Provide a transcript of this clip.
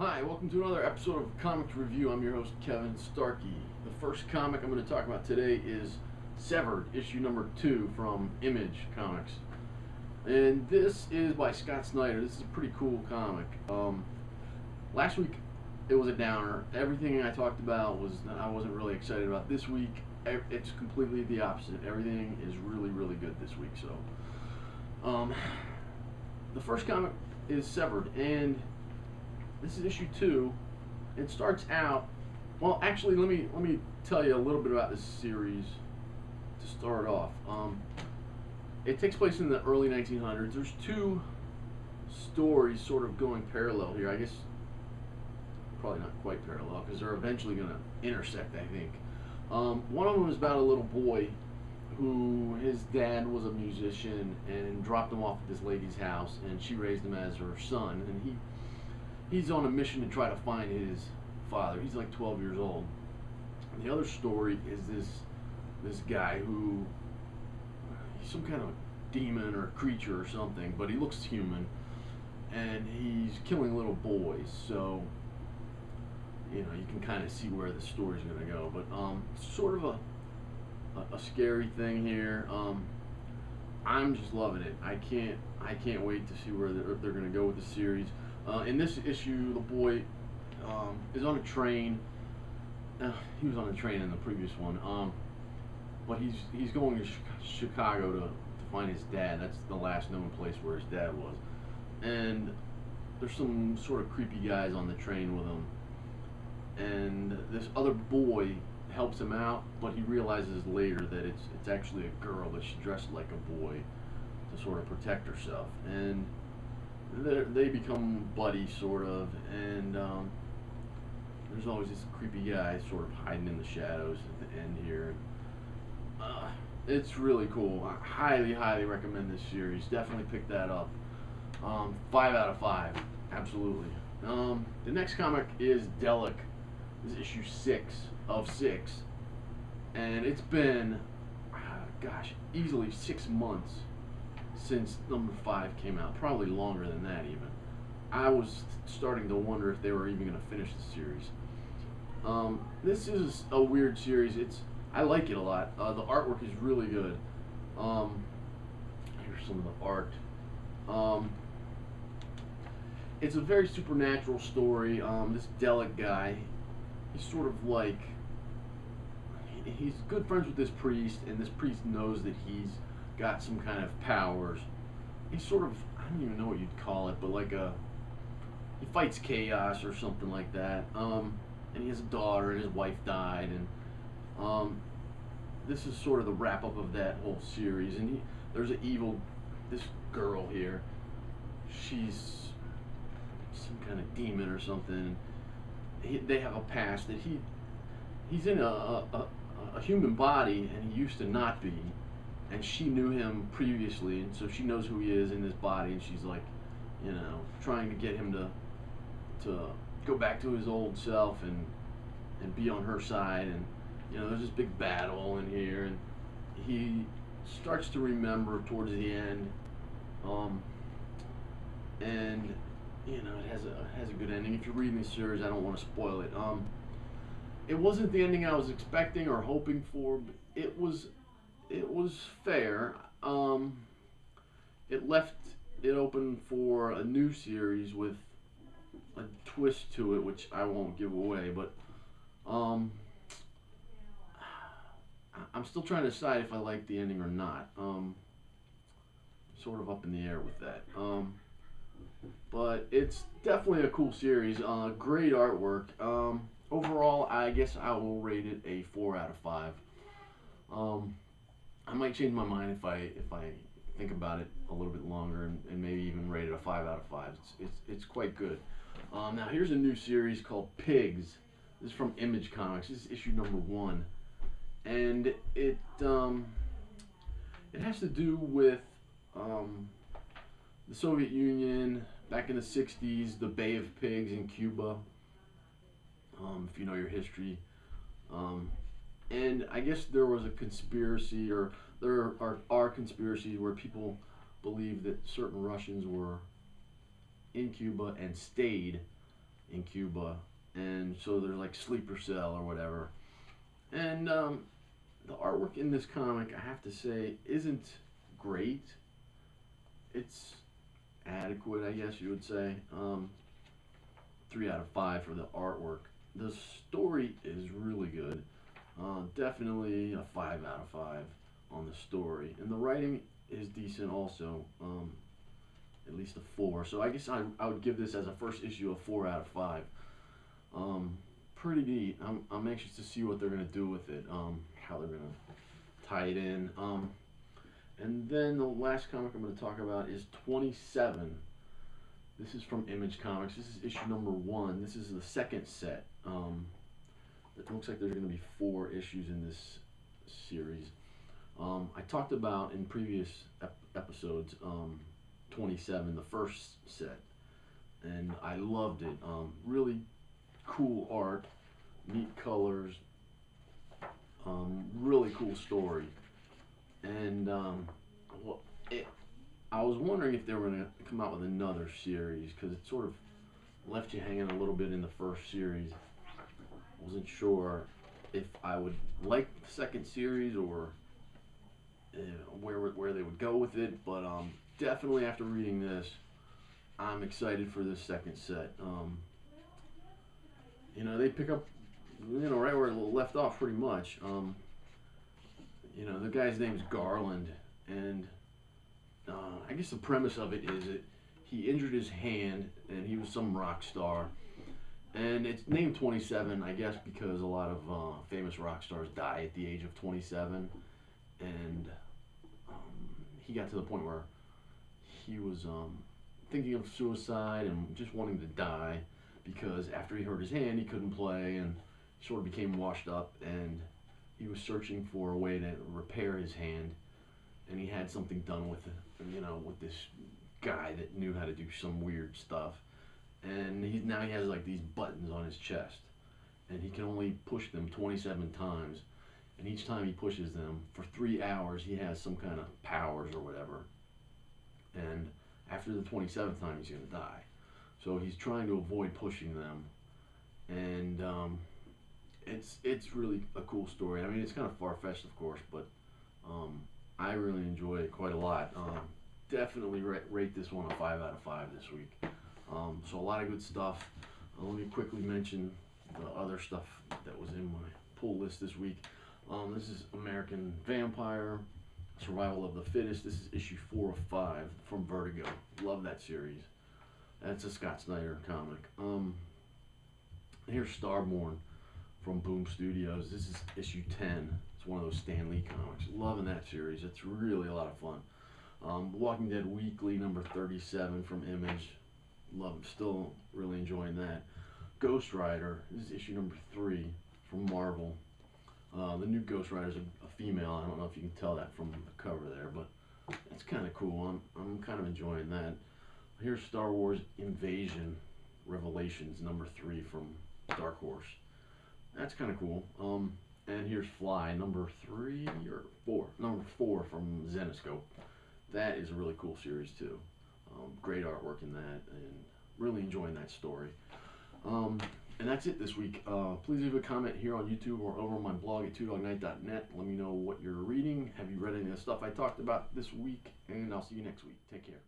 Hi, welcome to another episode of Comics Review. I'm your host, Kevin Starkey. The first comic I'm going to talk about today is Severed, issue number 2 from Image Comics. And this is by Scott Snyder. This is a pretty cool comic. Last week, it was a downer. Everything I talked about I wasn't really excited about. This week, it's completely the opposite. Everything is really, really good this week. So, the first comic is Severed, and this is issue 2. It starts out, well, actually, let me tell you a little bit about this series to start off. It takes place in the early 1900s. There's two stories sort of going parallel here. I guess probably not quite parallel because they're eventually going to intersect, I think. One of them is about a little boy who his dad was a musician and dropped him off at this lady's house, and she raised him as her son, and he's on a mission to try to find his father. He's like 12 years old. And the other story is this guy who, he's some kind of demon or creature or something, but he looks human, and he's killing little boys. So, you can kind of see where the story's going to go. But sort of a scary thing here. I'm just loving it. I can't wait to see where they're going to go with the series. In this issue, the boy is on a train. He was on a train in the previous one, but he's going to Chicago to find his dad. That's the last known place where his dad was. And there's some sort of creepy guys on the train with him. And this other boy helps him out, but he realizes later that it's actually a girl, that she dressed like a boy to sort of protect herself. And they become buddies, sort of, and there's always this creepy guy sort of hiding in the shadows at the end here. It's really cool. I highly recommend this series. Definitely pick that up. 5 out of 5, absolutely. The next comic is Dellec. This is issue 6 of 6, and it's been, gosh, easily 6 months since number 5 came out, probably longer than that even. I was starting to wonder if they were even going to finish the series. This is a weird series. I like it a lot. The artwork is really good. Here's some of the art. It's a very supernatural story. This Dellec guy, he's sort of like, he's good friends with this priest, and this priest knows that he's got some kind of powers. He's sort of, I don't even know what you'd call it, but like he fights chaos or something like that. And he has a daughter, and his wife died, and this is sort of the wrap up of that whole series. And there's this girl here. She's some kind of demon or something. They have a past that he's in a human body, and he used to not be. And she knew him previously, and so she knows who he is in this body, and she's like, trying to get him to go back to his old self and be on her side. And there's this big battle in here, and he starts to remember towards the end, and it has a good ending. If you're reading this series, I don't want to spoil it. It wasn't the ending I was expecting or hoping for, but it was fair. It left it open for a new series with a twist to it, which I won't give away, but I'm still trying to decide if I like the ending or not. Sort of up in the air with that. But it's definitely a cool series. Great artwork. Overall, I guess I will rate it a 4 out of 5. I might change my mind if I think about it a little bit longer, and maybe even rate it a 5 out of 5. It's quite good. Now here's a new series called Pigs. This is from Image Comics. This is issue number 1, and it has to do with the Soviet Union back in the 60s, the Bay of Pigs in Cuba. If you know your history. And I guess there was a conspiracy, or there are conspiracies where people believe that certain Russians were in Cuba and stayed in Cuba, and so there's like sleeper cell or whatever. And the artwork in this comic, I have to say, isn't great. It's adequate, I guess you would say. 3 out of 5 for the artwork. The story is really good. Definitely a 5 out of 5 on the story, and the writing is decent also. At least a 4. So I guess I would give this as a first issue a 4 out of 5. Pretty neat. I'm anxious to see what they're gonna do with it. How they're gonna tie it in. And then the last comic I'm gonna talk about is 27. This is from Image Comics. This is issue number 1. This is the second set. It looks like there's going to be 4 issues in this series. I talked about in previous episodes 27, the first set, and I loved it. Really cool art, neat colors, really cool story, and I was wondering if they were going to come out with another series, because it sort of left you hanging a little bit in the first series. Wasn't sure if I would like the second series or where they would go with it, but definitely after reading this, I'm excited for this second set. They pick up, right where it left off pretty much. The guy's name's Garland, and I guess the premise of it is that he injured his hand, and he was some rock star. And it's named 27, I guess, because a lot of famous rock stars die at the age of 27. And he got to the point where he was thinking of suicide and just wanting to die, because after he hurt his hand, he couldn't play, and he sort of became washed up, and he was searching for a way to repair his hand. And he had something done with it, with this guy that knew how to do some weird stuff. And now he has like these buttons on his chest, and he can only push them 27 times. And each time he pushes them for 3 hours, he has some kind of powers or whatever. And after the 27th time, he's gonna die. So he's trying to avoid pushing them, and it's really a cool story. I mean, it's kind of far-fetched, of course, but I really enjoy it quite a lot. Definitely rate this one a 5 out of 5 this week. So a lot of good stuff. Let me quickly mention the other stuff that was in my pull list this week. This is American Vampire, Survival of the Fittest. This is issue 4 of 5 from Vertigo. Love that series. That's a Scott Snyder comic. Here's Starborn from Boom Studios. This is issue 10. It's one of those Stan Lee comics. Loving that series. It's really a lot of fun. Walking Dead Weekly number 37 from Image. Still really enjoying that. Ghost Rider. This is issue number 3 from Marvel. The new Ghost Rider is a female. I don't know if you can tell that from the cover there, but it's kind of cool. I'm kind of enjoying that. Here's Star Wars Invasion Revelations number 3 from Dark Horse. That's kind of cool. And here's Fly number 3 or 4. Number 4 from Zenescope. That is a really cool series too. Great artwork in that, and really enjoying that story. And that's it this week. Please leave a comment here on YouTube or over on my blog at twodognight.net. Let me know what you're reading. Have you read any of the stuff I talked about this week? And I'll see you next week. Take care.